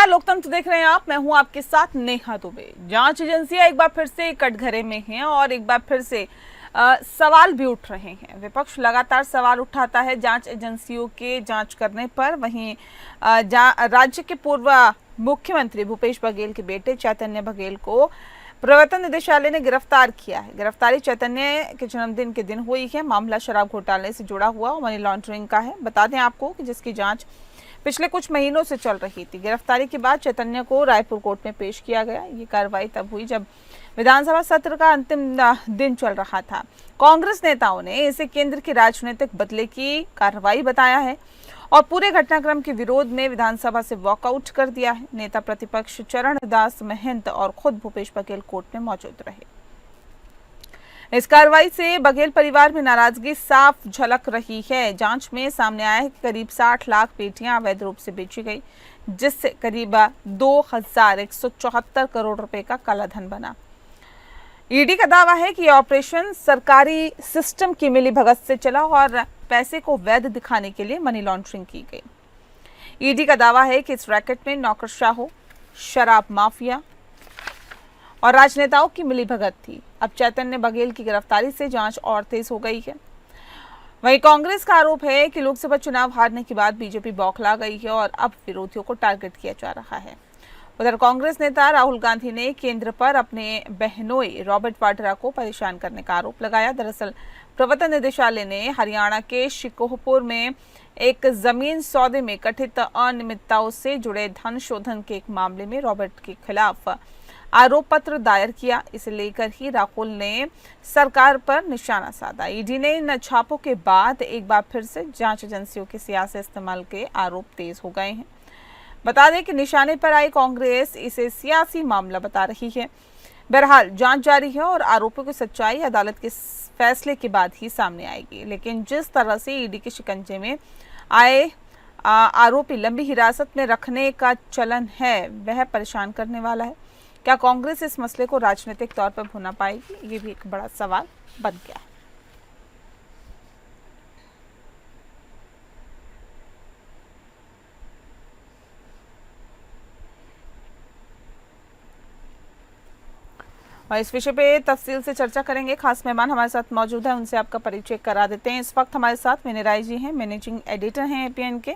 नमस्कार, लोकतंत्र देख रहे हैं आप। मैं हूं आपके साथ नेहा दुबे। जांच एजेंसियां एक बार फिर से कटघरे में हैं और एक बार फिर से सवाल भी उठ रहे हैं। विपक्ष लगातार सवाल उठाता है जांच एजेंसियों के जांच करने पर। वहीं राज्य के पूर्व मुख्यमंत्री भूपेश बघेल के बेटे चैतन्य बघेल को प्रवर्तन निदेशालय ने गिरफ्तार किया है। गिरफ्तारी चैतन्य के जन्मदिन के दिन हुई है। मामला शराब घोटाले से जुड़ा हुआ और मनी लॉन्ड्रिंग का है। बता दें आपको कि जिसकी जांच पिछले कुछ महीनों से चल रही थी। गिरफ्तारी के बाद चैतन्य को रायपुर कोर्ट में पेश किया गया। ये कार्रवाई तब हुई जब विधानसभा सत्र का अंतिम दिन चल रहा था। कांग्रेस नेताओं ने इसे केंद्र के राजनीतिक बदले की कार्रवाई बताया है और पूरे घटनाक्रम के विरोध में विधानसभा से वॉकआउट कर दिया है। नेता प्रतिपक्ष चरण दास महंत और खुद भूपेश बघेल कोर्ट में मौजूद रहे। इस कार्रवाई से बघेल परिवार में नाराजगी साफ झलक रही है। जांच में सामने आया है कि करीब 60 लाख पेटियां अवैध रूप से बेची गई, जिससे करीब 2174 करोड़ रुपए का कालाधन बना। ईडी का दावा है कि यह ऑपरेशन सरकारी सिस्टम की मिलीभगत से चला और पैसे को वैध दिखाने के लिए मनी लॉन्ड्रिंग की गई। ईडी का दावा है कि इस रैकेट में नौकरशाहों, शराब माफिया और राजनेताओं की मिलीभगत थी। अब चैतन्य बघेल की गिरफ्तारी से जांच और तेज हो गई है। वहीं कांग्रेस का आरोप है कि लोकसभा चुनाव हारने के बाद बीजेपी बौखला गई है और अब विरोधियों को टारगेट किया जा रहा है। उधर कांग्रेस नेता राहुल गांधी ने केंद्र पर अपने बहनोई रॉबर्ट वाड्रा को परेशान करने का आरोप लगाया। दरअसल प्रवर्तन निदेशालय ने हरियाणा के शिकोहपुर में एक जमीन सौदे में कथित अनियमितताओं से जुड़े धन शोधन के एक मामले में रॉबर्ट के खिलाफ आरोप पत्र दायर किया। इसे लेकर ही राहुल ने सरकार पर निशाना साधा। ईडी ने इन छापों के बाद एक बार फिर से जांच एजेंसियों के सियासी इस्तेमाल के आरोप तेज हो गए हैं। बता दें कि निशाने पर आई कांग्रेस इसे सियासी मामला बता रही है। बहरहाल जांच जारी है और आरोपों की सच्चाई अदालत के फैसले के बाद ही सामने आएगी। लेकिन जिस तरह से ईडी के शिकंजे में आए आरोपी लंबी हिरासत में रखने का चलन है, वह परेशान करने वाला है। क्या कांग्रेस इस मसले को राजनीतिक तौर पर भुना पाएगी? ये भी एक बड़ा सवाल बन गया है। और इस विषय पे तफसील से चर्चा करेंगे। खास मेहमान हमारे साथ मौजूद है, उनसे आपका परिचय करा देते हैं। इस वक्त हमारे साथ विनय राय जी हैं, मैनेजिंग एडिटर हैं एपीएन के।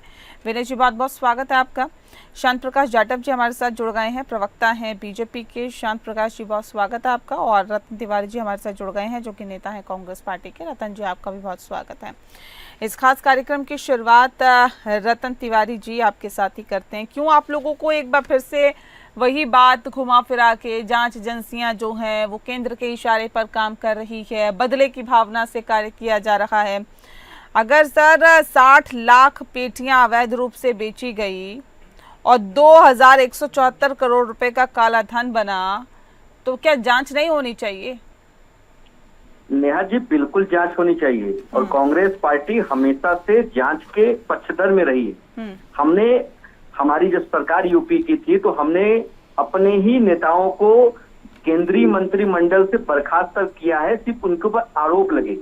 विनय जी, बहुत बहुत स्वागत है आपका। शांत प्रकाश जाटव जी हमारे साथ जुड़ गए हैं, प्रवक्ता हैं बीजेपी के। शांत प्रकाश जी, बहुत स्वागत है आपका। और रतन तिवारी जी हमारे साथ जुड़ गए हैं, जो कि नेता है कांग्रेस पार्टी के। रतन जी, आपका भी बहुत स्वागत है। इस खास कार्यक्रम की शुरुआत रतन तिवारी जी आपके साथ ही करते हैं। क्यों आप लोगों को एक बार फिर से वही बात घुमा फिरा के जांच एजेंसियां जो हैं वो केंद्र के इशारे पर काम कर रही है, बदले की भावना से कार्य किया जा रहा है? अगर सर 60 लाख पेटियां अवैध रूप से बेची गई और 2174 करोड़ रुपए का काला धन बना, तो क्या जांच नहीं होनी चाहिए? नेहा जी, बिल्कुल जांच होनी चाहिए और कांग्रेस पार्टी हमेशा से जांच के पक्षधर में रही है। हमारी जब सरकार यूपी की थी तो हमने अपने ही नेताओं को केंद्रीय मंत्रिमंडल से बर्खास्त किया है, सिर्फ उनके ऊपर आरोप लगे।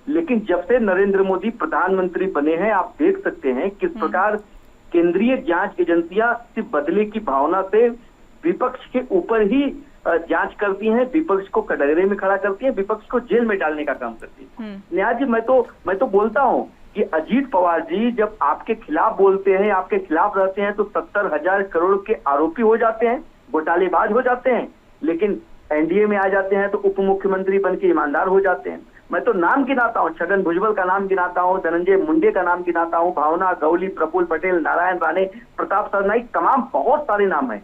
लेकिन जब से नरेंद्र मोदी प्रधानमंत्री बने हैं, आप देख सकते हैं किस प्रकार केंद्रीय जांच एजेंसियां सिर्फ बदले की भावना से विपक्ष के ऊपर ही जांच करती हैं, विपक्ष को कटघरे में खड़ा करती हैं, विपक्ष को जेल में डालने का काम करती है। नेहा जी, मैं तो बोलता हूँ कि अजीत पवार जी जब आपके खिलाफ बोलते हैं, आपके खिलाफ रहते हैं, तो 70,000 करोड़ के आरोपी हो जाते हैं, घोटालेबाज हो जाते हैं। लेकिन एनडीए में आ जाते हैं तो उप मुख्यमंत्री बन के ईमानदार हो जाते हैं। मैं तो नाम गिनाता हूँ, छगन भुजबल का नाम गिनाता हूँ, धनंजय मुंडे का नाम गिनाता हूँ, भावना गवली, प्रफुल्ल पटेल, नारायण राणे, प्रताप सरनाईक, तमाम बहुत सारे नाम है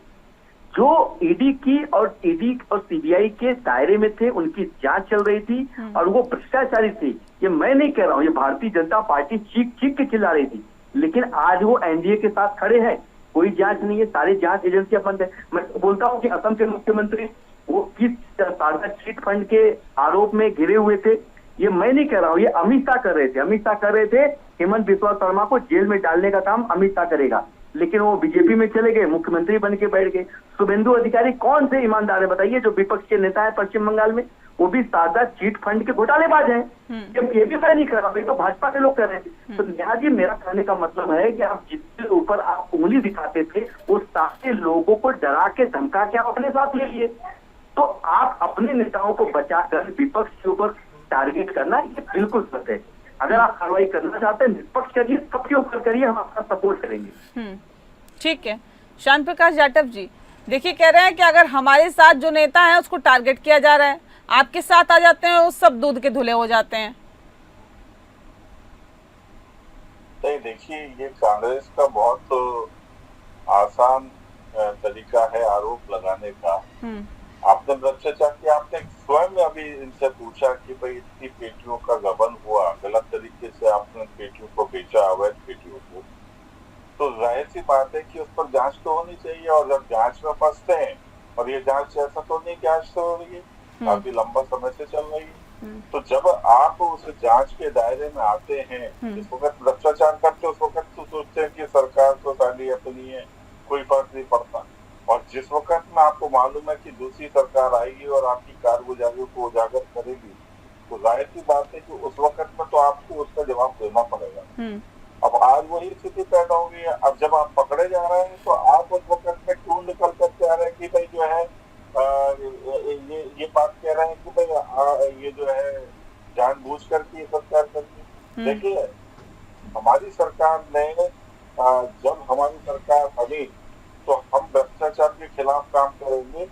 जो ईडी और सीबीआई के दायरे में थे, उनकी जांच चल रही थी और वो भ्रष्टाचारी थी। ये मैं नहीं कह रहा हूँ, ये भारतीय जनता पार्टी चीख के चिल्ला रही थी। लेकिन आज वो एनडीए के साथ खड़े हैं, कोई जांच नहीं है, सारी जांच एजेंसियां बंद है। मैं बोलता हूँ कि असम के मुख्यमंत्री वो किस सारदा चिट फंड के आरोप में घिरे हुए थे, ये मैं नहीं कह रहा हूँ, ये अमित शाह कर रहे थे। हेमंत बिस्वा शर्मा को जेल में डालने का काम अमित शाह करेगा, लेकिन वो बीजेपी में चले गए, मुख्यमंत्री बन के बैठ गए। शुभेंदु अधिकारी कौन से ईमानदार है बताइए, जो विपक्ष के नेता है पश्चिम बंगाल में? वो भी ताजा चीट फंड के घोटालेबाज हैं। ये भी मैं नहीं कर रहा, ये तो भाजपा के लोग कर रहे हैं। तो नेहा जी, मेरा कहने का मतलब है कि आप जिसके ऊपर आप उंगली दिखाते थे वो सारे लोगों को डरा के धमका के आप अपने साथ ले लिए। तो आप अपने नेताओं को बचाकर विपक्ष के ऊपर टारगेट करना ये बिल्कुल गलत है। अगर आप कार्रवाई करना चाहते हैं निष्पक्ष करिए, सबके ऊपर करिए, हम आपका सपोर्ट करेंगे। ठीक है। श्याम प्रकाश जाटव जी, देखिए कह रहे हैं कि अगर हमारे साथ जो नेता है उसको टारगेट किया जा रहा है, आपके साथ आ जाते हैं वो सब दूध के धुले हो जाते हैं। नहीं, देखिए ये कांग्रेस का बहुत आसान तरीका है आरोप लगाने का। आपने भ्रष्टाचार किया, आपने स्वयं अभी इनसे पूछा कि भाई इतनी पेटियों का गबन हुआ, गलत तरीके से आपने पेटियों को बेचा, अवैध पेटियों को, तो जाहिर सी बात है कि उस पर जांच तो होनी चाहिए। और जब जांच में फंसते हैं, और ये जांच ऐसा तो नहीं कि आज से हो रही है, काफी लंबा समय से चल रही है, तो जब आप उस जांच के दायरे में आते हैं, जिस वक्त भ्रष्टाचार करते उस वक्त तो सोचते हैं कि सरकार तो सारी अपनी है, कोई फर्क नहीं पड़ता। और जिस वक्त में आपको मालूम है कि दूसरी सरकार आएगी और आपकी कारगुजारी को उजागर करेगी, तो जाहिर सी बात है कि उस वक्त में तो आपको उसका जवाब देना पड़ेगा। अब आज वही स्थिति पैदा हो गई है। अब जब आप पकड़े जा रहे हैं तो आप उस वक्त में क्यों निकल करके आ रहे हैं कि भाई जो है ये बात कह रहे हैं कि भाई ये जो है जानबूझ करके सरकार करती। देखिए, हमारी सरकार ने जब हमारी सरकार बनी तो हम भ्रष्टाचार के खिलाफ काम करेंगे,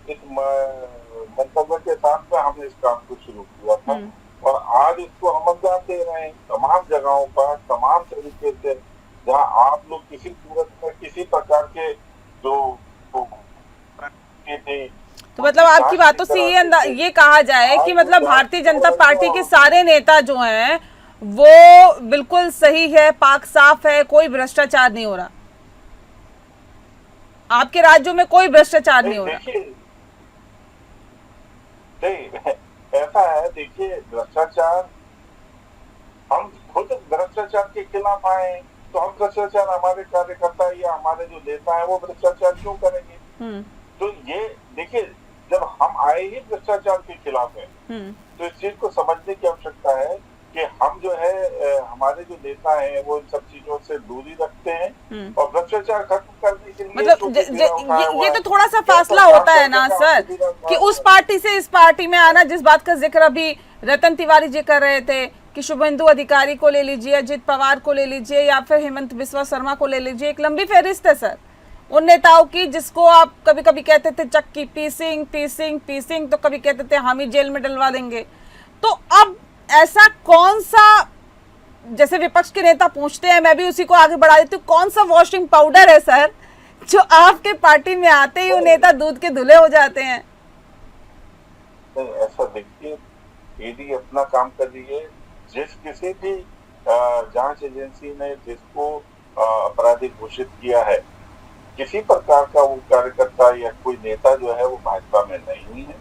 इस मंतव्य के साथ में हमने इस काम को शुरू किया था। और आज इसको हम अंजाम दे रहे हैं तमाम जगहों पर, तमाम तरीके से, जहाँ आप लोग किसी सूरत में किसी प्रकार के जो तो मतलब आपकी बातों से ये कहा जाए कि मतलब भारतीय जनता पार्टी के सारे नेता जो हैं वो बिल्कुल सही है, पाक साफ है, कोई भ्रष्टाचार नहीं हो रहा, आपके राज्यों में कोई भ्रष्टाचार नहीं हो रहा। नहीं, ऐसा है, देखिए भ्रष्टाचार, हम खुद भ्रष्टाचार के खिलाफ आए, तो हम भ्रष्टाचार, हमारे कार्यकर्ता या हमारे जो नेता है वो भ्रष्टाचार क्यों करेंगे? तो ये देखिए, जब हम आए ही भ्रष्टाचार के खिलाफ है, तो इस चीज को समझने की आवश्यकता है कि हम जो है हमारे जो नेता हैं वो इन सब चीजों से दूरी रखते हैं और भ्रष्टाचार खत्म करने के लिए मतलब ये तो थोड़ा सा फासला होता है ना सर, कि उस पार्टी से इस पार्टी में आना। जिस बात का जिक्र अभी रतन तिवारी जी कर रहे थे कि शुभेंदु अधिकारी को ले लीजिए, अजित पवार को ले लीजिए, या फिर हेमंत बिस्वा शर्मा को ले लीजिए, एक लंबी फहरिस्त है सर उन नेताओं की जिसको आप कभी कभी कहते थे चक्की पीसिंग पीसिंग पीसिंग, तो कभी कहते थे हम ही जेल में डलवा देंगे। तो अब ऐसा कौन सा, जैसे विपक्ष के नेता पूछते हैं, मैं भी उसी को आगे बढ़ा देती हूँ, कौन सा वॉशिंग पाउडर है सर जो आपके पार्टी में आते ही वो नेता दूध के धुले हो जाते हैं? ऐसा देखिए, ईडी अपना काम कर रही है। जिस किसी भी जांच एजेंसी ने जिसको अपराधी घोषित किया है, किसी प्रकार का वो कार्यकर्ता या कोई नेता जो है वो भाजपा में नहीं है।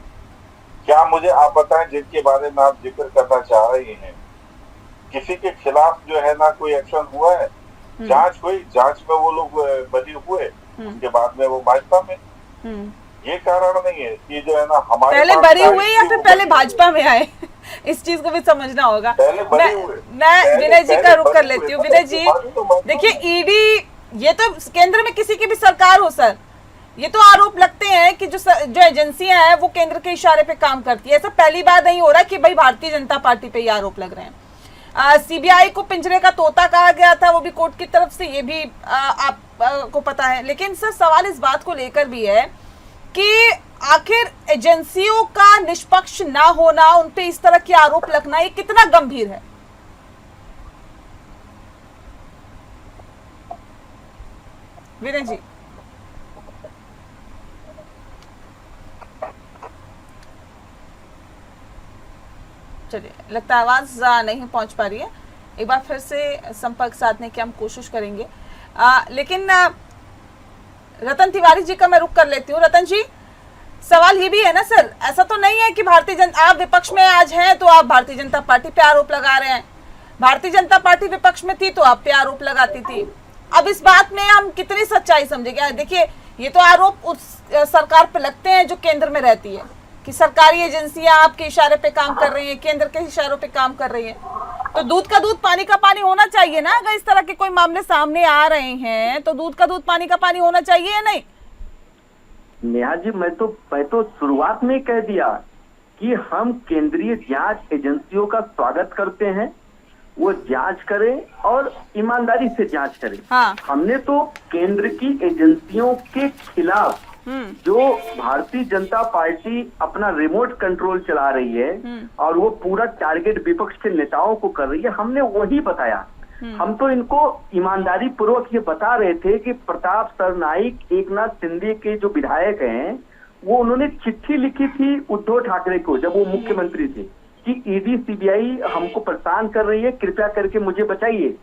क्या मुझे आप बताएं, जिनके बारे में आप जिक्र करना चाह रहे हैं, किसी के खिलाफ जो है ना कोई एक्शन हुआ है? जांच हुई, जांच में वो लोग बरी हुए, उसके बाद में वो भाजपा में। ये कारण नहीं है कि जो है ना हमारे पहले बरी हुए या फिर पहले भाजपा में आए इस चीज को भी समझना होगा। मैं विनय जी का रुख कर लेती हूँ। विनय जी, देखिए ईडी, ये तो केंद्र में किसी की भी सरकार हो सर, ये तो आरोप लगते हैं कि जो एजेंसियां हैं वो केंद्र के इशारे पे काम करती है। ऐसा पहली बार नहीं हो रहा कि भाई भारतीय जनता पार्टी पे ये आरोप लग रहे हैं। सीबीआई को पिंजरे का तोता कहा गया था, वो भी कोर्ट की तरफ से, ये भी आपको पता है। लेकिन सर सवाल इस बात को लेकर भी है कि आखिर एजेंसियों का निष्पक्ष ना होना, उन पे इस तरह के आरोप लगना, ये कितना गंभीर है? विनय जी, चलिए, लगता है आवाज नहीं पहुंच पा रही है, एक बार फिर से संपर्क साधने की हम कोशिश करेंगे। लेकिन रतन तिवारी जी का मैं रुख कर लेती हूँ। रतन जी, सवाल ये भी है ना सर, ऐसा तो नहीं है कि आप विपक्ष में आज हैं तो आप भारतीय जनता पार्टी पे आरोप लगा रहे हैं, भारतीय जनता पार्टी विपक्ष में थी तो आप पे आरोप लगाती थी। अब इस बात में हम कितनी सच्चाई समझेंगे? देखिए, ये तो आरोप उस सरकार पे लगते हैं जो केंद्र में रहती है, कि सरकारी एजेंसियां आपके इशारे पे काम कर रही हैं, केंद्र के इशारों पे काम कर रही है, तो दूध का दूध पानी का पानी होना चाहिए ना। अगर इस तरह के कोई मामले सामने आ रहे हैं तो दूध का दूध पानी का पानी होना चाहिए या नहीं? नेहा जी, मैं तो शुरुआत में कह दिया कि हम केंद्रीय जांच एजेंसियों का स्वागत करते हैं, वो जांच करें और ईमानदारी से जांच करें। हाँ। हमने तो केंद्र की एजेंसियों के खिलाफ जो भारतीय जनता पार्टी अपना रिमोट कंट्रोल चला रही है और वो पूरा टारगेट विपक्ष के नेताओं को कर रही है, हमने वही बताया। हम तो इनको ईमानदारी पूर्वक ये बता रहे थे कि प्रताप सरनाईक, एकनाथ शिंदे के जो विधायक हैं, वो उन्होंने चिट्ठी लिखी थी उद्धव ठाकरे को जब वो मुख्यमंत्री थे कि ईडी सीबीआई हमको परेशान कर रही है, कृपया करके मुझे बचाइए।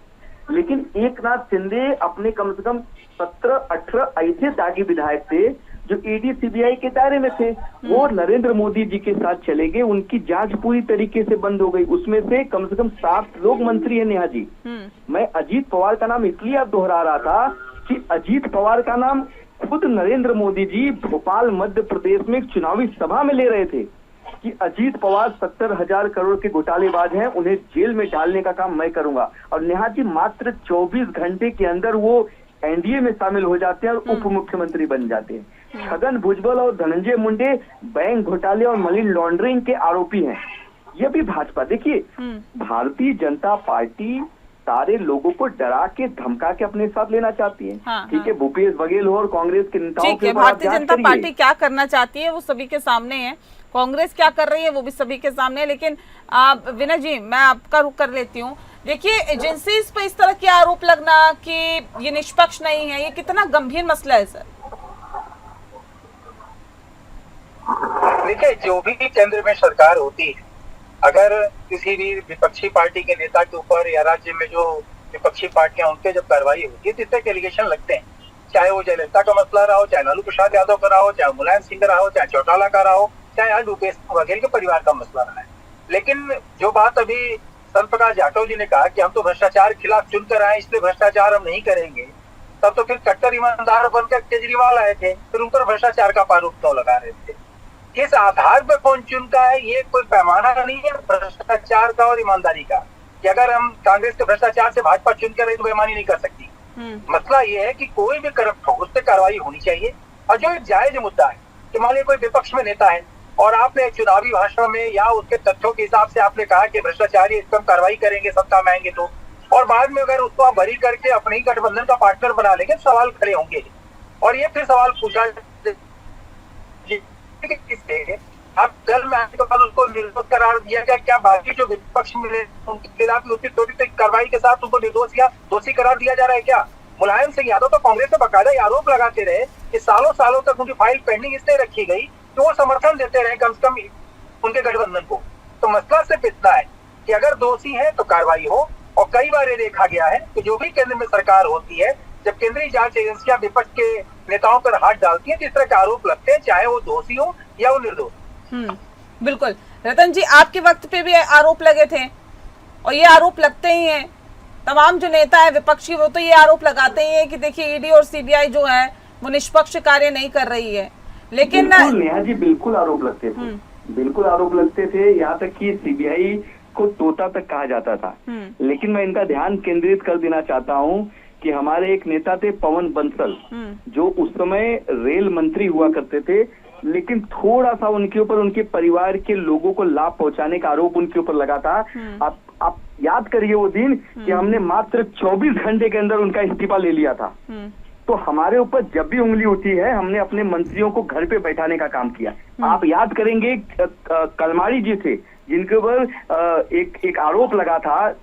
लेकिन एकनाथ शिंदे अपने कम से कम 17-18 ऐसे दागी विधायक थे जो ईडी सीबीआई के दायरे में थे, वो नरेंद्र मोदी जी के साथ चले गए, उनकी जांच पूरी तरीके से बंद हो गई। उसमें से कम 7 लोग मंत्री हैं नेहा जी। मैं अजीत पवार का नाम इसलिए अब दोहरा रहा था कि अजीत पवार का नाम खुद नरेंद्र मोदी जी भोपाल मध्य प्रदेश में एक चुनावी सभा में ले रहे थे कि अजीत पवार 70,000 करोड़ के घोटालेबाज हैं, उन्हें जेल में डालने का काम मैं करूंगा। और नेहा जी मात्र 24 घंटे के अंदर वो एनडीए में शामिल हो जाते हैं और उप मुख्यमंत्री बन जाते हैं। छगन भुजबल और धनंजय मुंडे बैंक घोटाले और मनी लॉन्ड्रिंग के आरोपी हैं। ये भी भाजपा, देखिए भारतीय जनता पार्टी सारे लोगों को डरा के धमका के अपने साथ लेना चाहती है। हाँ, ठीक है, भूपेश बघेल हो और कांग्रेस के नेताओं के भारतीय जनता पार्टी क्या करना चाहती है वो सभी के सामने है, कांग्रेस क्या कर रही है वो भी सभी के सामने है। लेकिन विनय जी, मैं आपका रुख कर लेती हूँ। देखिए, एजेंसीज पे इस तरह के आरोप लगना कि ये निष्पक्ष नहीं है, ये कितना गंभीर मसला है सर? देखिए, जो भी केंद्र में सरकार होती है, अगर किसी भी विपक्षी पार्टी के नेता के ऊपर या राज्य में जो विपक्षी पार्टियां उनके जब कार्रवाई होती है तो इस तरह के एलिगेशन लगते हैं, चाहे वो जयललिता का मसला रहा हो, चाहे लालू प्रसाद यादव का रहा हो, चाहे मुलायम सिंह का रहा हो, चाहे चौटाला का रहा हो, चाहे आज भूपेश बघेल के परिवार का मसला रहा है। लेकिन जो बात अभी संत प्रकाश जाटव जी ने कहा कि हम तो भ्रष्टाचार के खिलाफ चुनकर आए, इसलिए भ्रष्टाचार हम नहीं करेंगे, तब तो फिर कट्टर ईमानदार बनकर केजरीवाल आए थे, फिर उन पर भ्रष्टाचार का आरोप क्यों लगा रहे थे? किस आधार पर कौन चुनता है, ये कोई पैमाना नहीं है भ्रष्टाचार का और ईमानदारी का कि अगर हम कांग्रेस के भ्रष्टाचार से भाजपा चुनकर रहे तो बेईमानी नहीं कर सकती। मसला ये है कि कोई भी करप्ट हो उस पर कार्रवाई होनी चाहिए। और जो एक जायज मुद्दा है कि मान लीजिए कोई विपक्ष में नेता है और आपने चुनावी भाषण में या उसके तथ्यों के हिसाब से आपने कहा कि भ्रष्टाचारी इस पर हम कार्रवाई करेंगे सत्ता में आएंगे तो, और बाद में अगर उसको आप भरी करके अपने ही गठबंधन का पार्टनर बना लेंगे, सवाल खड़े होंगे। और ये फिर सवाल पूछा आप जल में आने के बाद उसको निर्दोष करार दिया गया, क्या बाकी जो विपक्ष मिले उनके खिलाफ छोटी कार्रवाई के साथ उनको निर्दोष या दोषी करार दिया जा रहा है क्या? मुलायम सिंह यादव तो कांग्रेस में बाकायदा आरोप लगाते रहे कि सालों सालों तक उनकी फाइल पेंडिंग इसलिए रखी गई कि वो समर्थन देते रहे कम से कम उनके गठबंधन को। तो मसला सिर्फ इतना है कि अगर दोषी है तो कार्रवाई हो। और कई बार ये देखा गया है कि जो भी केंद्र में सरकार होती है, जब केंद्रीय जांच एजेंसियां विपक्ष के नेताओं पर हाथ डालती है तो इस तरह के आरोप लगते हैं, चाहे वो दोषी हो या वो निर्दोष। बिल्कुल रतन जी, आपके वक्त पे भी आरोप लगे थे और ये आरोप लगते ही हैं। तमाम जो नेता है विपक्षी वो तो ये आरोप लगाते ही है कि देखिए ईडी और सीबीआई जो है वो निष्पक्ष कार्य नहीं कर रही है। लेकिन नेहा जी बिल्कुल आरोप लगते थे, बिल्कुल आरोप लगते थे, यहाँ तक कि सीबीआई को तोता तक कहा जाता था। लेकिन मैं इनका ध्यान केंद्रित कर देना चाहता हूँ कि हमारे एक नेता थे पवन बंसल, जो उस समय रेल मंत्री हुआ करते थे, लेकिन थोड़ा सा उनके ऊपर उनके परिवार के लोगों को लाभ पहुंचाने का आरोप उनके ऊपर लगा था। आप याद करिए वो दिन कि हमने मात्र 24 घंटे के अंदर उनका इस्तीफा ले लिया था। तो हमारे ऊपर जब भी उंगली उठी है हमने अपने मंत्रियों को घर पे बैठाने का काम किया। आप याद करेंगे कलमाड़ी जी थे जिनके ऊपर एक आरोप लगा था,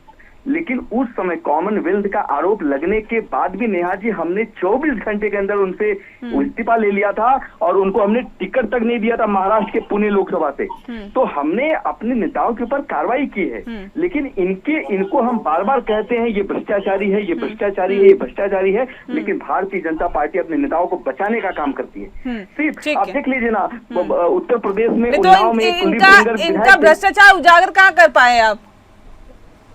लेकिन उस समय कॉमनवेल्थ का आरोप लगने के बाद भी नेहा जी हमने 24 घंटे के अंदर उनसे इस्तीफा ले लिया था और उनको हमने टिकट तक नहीं दिया था महाराष्ट्र के पुणे लोकसभा से। तो हमने अपने नेताओं के ऊपर कार्रवाई की है, लेकिन इनको हम बार बार कहते हैं ये भ्रष्टाचारी है, ये भ्रष्टाचारी है, ये भ्रष्टाचारी है, लेकिन भारतीय जनता पार्टी अपने नेताओं को बचाने का काम करती है। सिर्फ आप देख लीजिए ना, उत्तर प्रदेश में उन्नाव में इनका भ्रष्टाचार उजागर कहाँ कर पाए आप?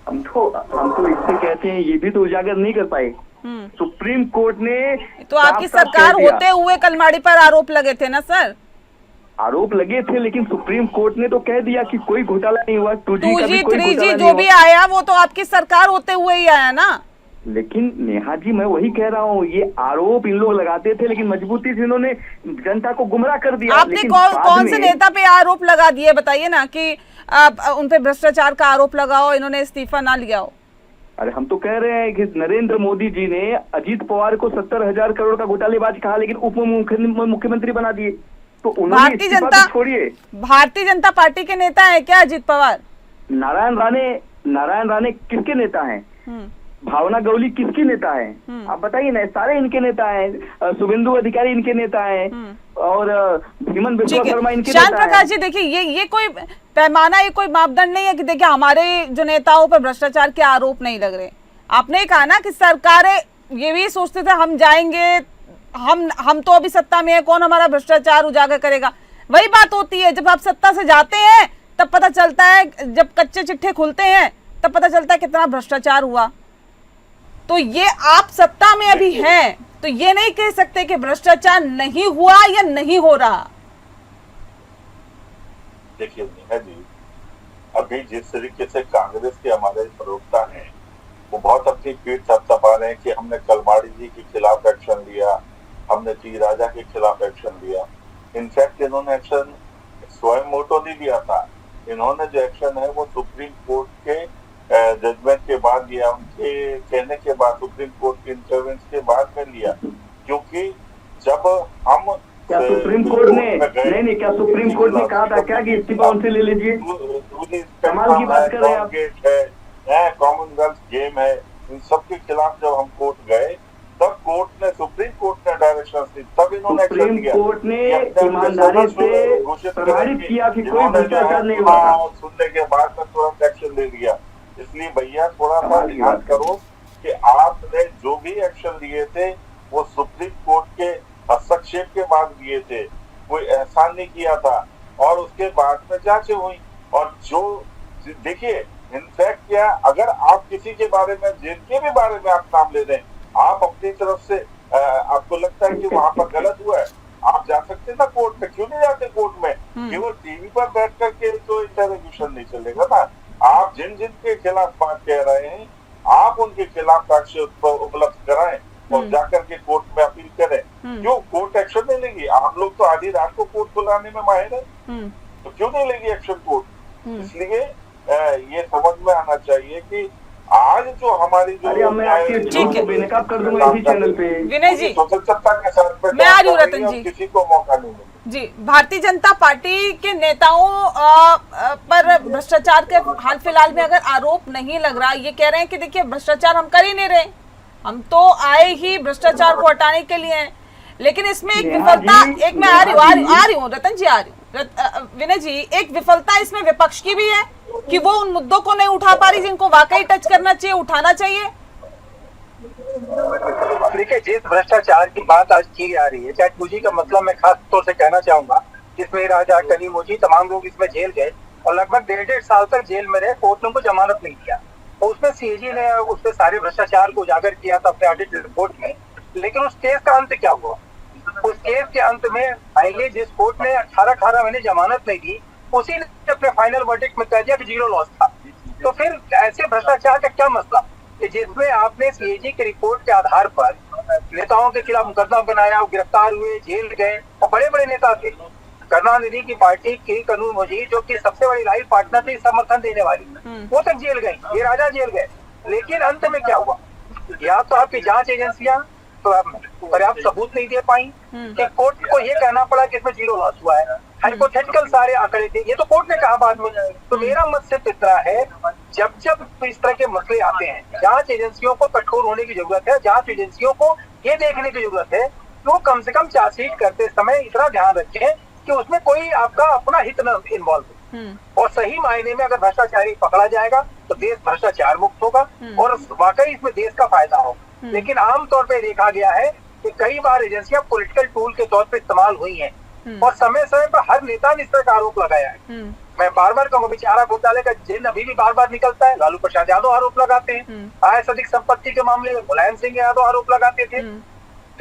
हम तो इससे कहते हैं ये भी तो उजागर नहीं कर पाए। सुप्रीम कोर्ट ने तो आपकी सरकार होते हुए कलमाड़ी पर आरोप लगे थे ना सर? आरोप लगे थे, लेकिन सुप्रीम कोर्ट ने तो कह दिया कि कोई घोटाला नहीं हुआ। 2G का 2G भी कोई 3G घोटाला जो नहीं भी हुआ। आया वो तो आपकी सरकार होते हुए ही आया ना। लेकिन नेहा जी, मैं वही कह रहा हूँ, ये आरोप इन लोग लगाते थे, लेकिन मजबूती से इन्होंने जनता को गुमराह कर दिया। आपने लेकिन कौन से नेता पे आरोप लगा दिए बताइए ना कि आप उन पे भ्रष्टाचार का आरोप लगाओ, इन्होंने इस्तीफा ना लिया हो। अरे हम तो कह रहे हैं कि नरेंद्र मोदी जी ने अजीत पवार को 70,000 करोड़ का घोटालेबाज कहा, लेकिन उप मुख्यमंत्री बना दिए। तो उन्होंने भारतीय इस्तीफा जनता तो छोड़िए। भारतीय जनता पार्टी के नेता है क्या अजीत पवार? नारायण राणे किसके नेता हैं? भावना गवली किसकी नेता है? आप बताइए ना। सारे इनके नेता हैं। शुभेंदु अधिकारी इनके नेता हैं और भीमन बिस्वा शर्मा इनके नेता हैं। श्याम प्रकाश जी देखिए, ये कोई पैमाना, ये कोई मापदंड नहीं है कि देखिए हमारे जो नेताओं पर भ्रष्टाचार के आरोप नहीं लग रहे। आपने कहा ना कि सरकारें ये भी सोचते थे हम जाएंगे, हम तो अभी सत्ता में है, कौन हमारा भ्रष्टाचार उजागर करेगा। वही बात होती है, जब आप सत्ता से जाते हैं तब पता चलता है, जब कच्चे चिट्ठे खुलते हैं तब पता चलता है कितना भ्रष्टाचार हुआ। तो ये आप सत्ता में अभी हैं तो ये नहीं कह सकते कि भ्रष्टाचार नहीं हुआ या नहीं हो रहा। देखिए नेहा जी, अभी जिस तरीके से कांग्रेस के हमारे प्रवक्ता हैं वो बहुत अपनी पीठ थपथपा रहे हैं कि हमने कलमाड़ी जी के खिलाफ एक्शन लिया, हमने टी राजा के खिलाफ एक्शन लिया। इनफैक्ट इन्होंने एक्शन स्वयं मोटो नहीं लिया था। इन्होंने जो एक्शन है वो सुप्रीम कोर्ट के जजमेंट के बाद लिया, उनके कहने के बाद, सुप्रीम कोर्ट के इंटरवेंस के बाद में लिया। क्योंकि जब हम क्या सुप्रीम कोर्ट ने नहीं क्या सुप्रीम कोर्ट ने कहा था क्या कि इस्तीफा उनसे ले लीजिए? कमाल की बात कर रहे हैं आप। कॉमनवेल्थ गेम है, इन सब के खिलाफ जब हम कोर्ट गए तब कोर्ट ने, सुप्रीम कोर्ट ने डायरेक्शन दी, तब इन्होंने सुप्रीम कोर्ट ने ईमानदारी से प्रमाणित किया कि कोई भ्रष्टाचार नहीं हुआ। सुनने के बाद में तुरंत एक्शन ले लिया। इसलिए भैया थोड़ा सा ध्यान करो कि आपने जो भी एक्शन लिए थे वो सुप्रीम कोर्ट के हस्तक्षेप के बाद लिए थे, कोई एहसान नहीं किया था। और उसके बाद में जांचें हुई। और जो देखिए, इनफैक्ट क्या, अगर आप किसी के बारे में, जिनके भी बारे में आप नाम ले रहे हैं, आप अपनी तरफ से आपको लगता है कि वहां पर गलत हुआ है, आप जा सकते ना कोर्ट में। क्यों नहीं जाते कोर्ट में? केवल टीवी पर बैठ करके तो इंटरोगेशन नहीं चलेगा ना। आप जिन जिन के खिलाफ बात कह रहे हैं, आप उनके खिलाफ साक्ष्य उपलब्ध कराएं और जाकर के कोर्ट में अपील करें। क्यों कोर्ट एक्शन नहीं लेगी? आप लोग तो आधी रात को कोर्ट बुलाने में माहिर है, तो क्यों नहीं लेगी एक्शन कोर्ट? इसलिए ये समझ में आना चाहिए कि आज जो हमारी जो मैं आपकी बेनकाब कर दूंगा इसी चैनल पे। विनय जी, स्वतंत्रता के साथ मैं आ रही हूँ रतन जी, किसी को मौका नहीं मिलेगा। जी, भारतीय जनता पार्टी के नेताओं पर भ्रष्टाचार के हाल फिलहाल में अगर आरोप नहीं लग रहा, ये कह रहे हैं कि देखिए भ्रष्टाचार हम कर ही नहीं रहे, हम तो आए ही भ्रष्टाचार को हटाने के लिए हैं। लेकिन इसमें एक विफलता, एक मैं आ रही हूँ रतन जी, आ रही हूँ विनय जी, एक विफलता इसमें विपक्ष की भी है कि वो उन मुद्दों को नहीं उठा पा रही जिनको वाकई टच करना चाहिए, उठाना चाहिए। देखिए, जिस भ्रष्टाचार की बात आज की जा रही है, चाहे 2G का मतलब मैं खास तौर से कहना चाहूंगा, जिसमें राजा कनीमोजी तमाम लोग इसमें जेल गए और लगभग 1.5 साल तक जेल में रहे, कोर्ट ने उनको जमानत नहीं दिया। और उसमें CAG ने उस पर सारे भ्रष्टाचार को उजागर किया था अपने ऑडिट रिपोर्ट में। लेकिन उस केस का अंत क्या हुआ? उस केस के अंत में फाइनली जिस कोर्ट ने 18 महीने जमानत नहीं दी, उसी ने अपने फाइनल वर्डिक्ट में कह दिया कि 0 लॉस था। तो फिर ऐसे भ्रष्टाचार का क्या मसला कि जिसमें आपने CAG की रिपोर्ट के आधार पर नेताओं के खिलाफ मुकदमा बनाया, गिरफ्तार हुए, जेल गए, और बड़े बड़े नेता थे। करुणानिधि की पार्टी की कनीमोजी, जो कि सबसे बड़ी लाइफ पार्टनर थी समर्थन देने वाली, वो तक जेल गई, ये राजा जेल गए। लेकिन अंत में क्या हुआ? या तो आपकी जांच एजेंसियां तो पर्याप्त सबूत नहीं दे पाई कि कोर्ट को ये कहना पड़ा कि इसमें 0 लॉस हुआ है। हाइपोथेटिकल सारे आंकड़े थे, ये तो कोर्ट ने कहा बाद में। तो मेरा मत सिर्फ इतना है, जब जब इस तरह के मसले आते हैं, जांच एजेंसियों को कठोर होने की जरूरत है। जांच एजेंसियों को ये देखने की जरूरत है कि वो कम से कम चार्जशीट करते समय इतना ध्यान रखें कि उसमें कोई आपका अपना हित न इन्वॉल्व हो। और सही मायने में अगर भ्रष्टाचारी पकड़ा जाएगा तो देश भ्रष्टाचार मुक्त होगा और वाकई इसमें देश का फायदा होगा। लेकिन आमतौर पर देखा गया है कि कई बार एजेंसियां पॉलिटिकल टूल के तौर पर इस्तेमाल हुई हैं और समय समय पर हर नेता ने इस तरह का आरोप लगाया है। मैं बार बार कहूँगा, चारा घोटाले का जिन अभी भी बार बार निकलता है। लालू प्रसाद यादव आरोप लगाते हैं, आय से अधिक संपत्ति के मामले में मुलायम सिंह यादव आरोप लगाते थे।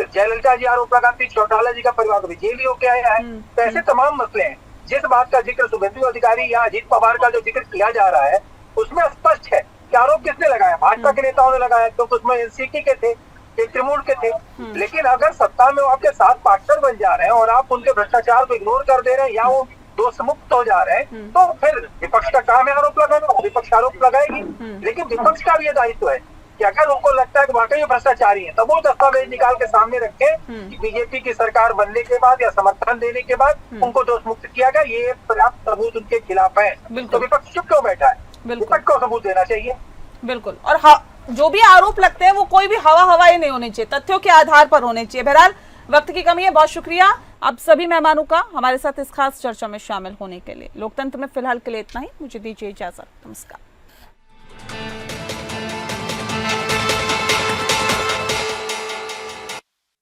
जयललिता जी आरोप लगाती, चौटाला जी का परिवार कभी जेल ही होके आया है। तो ऐसे तमाम मसले हैं। जिस बात का जिक्र शुभेंदु अधिकारी या अजीत पवार का जो जिक्र किया जा रहा है उसमें स्पष्ट है कि आरोप किसने लगाया, भाजपा के नेताओं ने लगाया, क्योंकि उसमें एनसीपी के थे, तृणमूल के थे। लेकिन अगर सत्ता में वो आपके साथ पार्टनर बन जा रहे हैं और आप उनके भ्रष्टाचार को इग्नोर कर दे रहे हैं या वो दोष मुक्त हो जा रहे हैं, तो फिर विपक्ष का काम है आरोप लगाना, विपक्ष आरोप लगाएगी। लेकिन विपक्ष का भी ये दायित्व है कि अगर उनको लगता है कि वाकई ये भ्रष्टाचारी है, तब वो दस्तावेज निकाल के सामने रखे कि बीजेपी की सरकार बनने के बाद या समर्थन देने के बाद उनको दोष मुक्त किया गया, ये पर्याप्त सबूत उनके खिलाफ है। तो विपक्ष चुप क्यों बैठा है? विपक्ष को सबूत देना चाहिए। बिल्कुल। और जो भी आरोप लगते हैं वो कोई भी हवाई नहीं होने चाहिए, तथ्यों के आधार पर होने चाहिए। बहरहाल वक्त की कमी है, बहुत शुक्रिया आप सभी मेहमानों का हमारे साथ इस खास चर्चा में शामिल होने के लिए। लोकतंत्र में फिलहाल के लिए इतना ही, मुझे दीजिए इजाजत, नमस्कार।